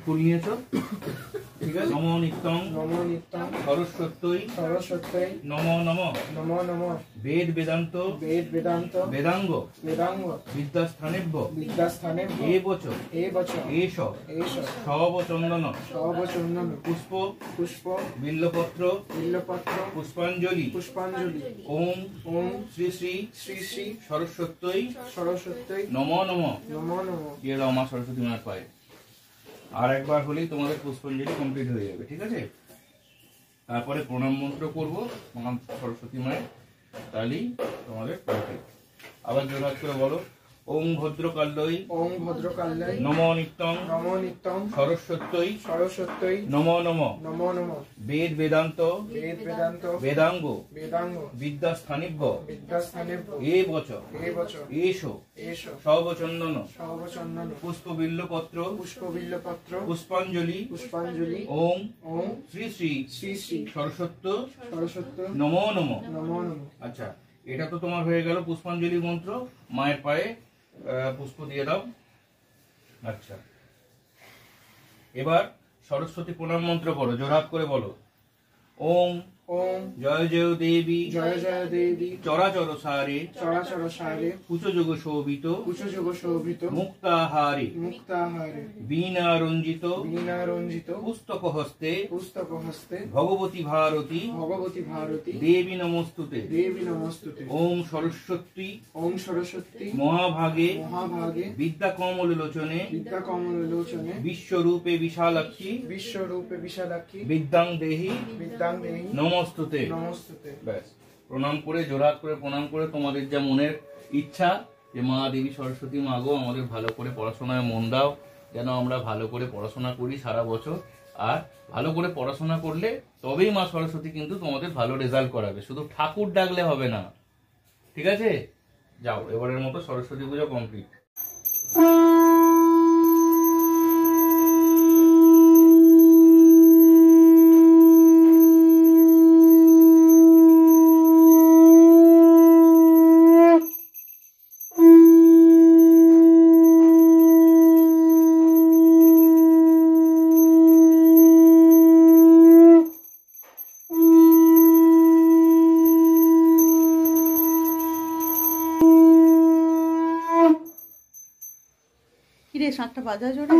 ফুল নিয়েছো? ঠিক আছে। নমো নিত্যং সরস্বত্যই নমো নমঃ বেদ বেদান্ত বেদাঙ্গ বিদ্যাস্থানেভ্য এবচ এষ সবচন্দন পুষ্প বিল্লপত্র পুষ্পাঞ্জলি ওম শ্রী শ্রী সরস্বত্যই নমো নমঃ। দিয়ে দাও মা সরস্বতী মায়ের পায়ে। আর একবার হলেই তোমাদের পুষ্পাঞ্জলি কমপ্লিট হয়ে যাবে। ঠিক আছে। তারপরে প্রণাম মন্ত্র করবো প্রণাম সরস্বতী মায়ের, তাহলেই তোমাদের কমপ্লিট। আবার জোরহাত করে বলো, ওং ভদ্রকাল্যই নমো নিত্যং সরস্বত্যই নমো নমঃ বেদ বেদান্ত বেদাঙ্গ বিদ্যাস্থানেভ্য এবচ এষ সবচন্দন পুষ্প বিল্লপত্র পুষ্পাঞ্জলি ওম শ্রী শ্রী সরস্বত্য নমো নমঃ। আচ্ছা, এটা তো তোমার হয়ে গেল পুষ্পাঞ্জলি মন্ত্র। মায়ের পায়ে পুষ্প দিয়ে দাও। আচ্ছা, এবার সরস্বতী প্রণাম মন্ত্র করো, জোরহাত করে বলো। ওম জয় জয় দেবী চরাচর সারে কুচযোগ শোভিত মুক্তাহারে বীণা রঞ্জিত পুস্তক হস্তে ভগবতী ভারতী দেবী নমস্তুতে। ওম সরস্বতী মহাভাগে বিদ্যা কমল লোচনে বিশ্বরূপে বিশালাক্ষী বিদ্যাং দেহি নমস্তুতে। ব্যাস, প্রণাম করে জোরহাত করে প্রণাম করে তোমাদের যা মনের ইচ্ছা যে মা দেবী সরস্বতী মা গো আমাদের ভালো করে পড়াশোনায় মন দাও, যেন আমরা ভালো করে পড়াশোনা করি সারা বছর। আর ভালো করে পড়াশোনা করলে তবেই মা সরস্বতী কিন্তু তোমাদের ভালো রেজাল্ট করাবে, শুধু ঠাকুর ডাকলে হবে না। ঠিক আছে, যাও এবারের মতো সরস্বতী পুজো কমপ্লিট। কিরে 7টা বাজা জোরে।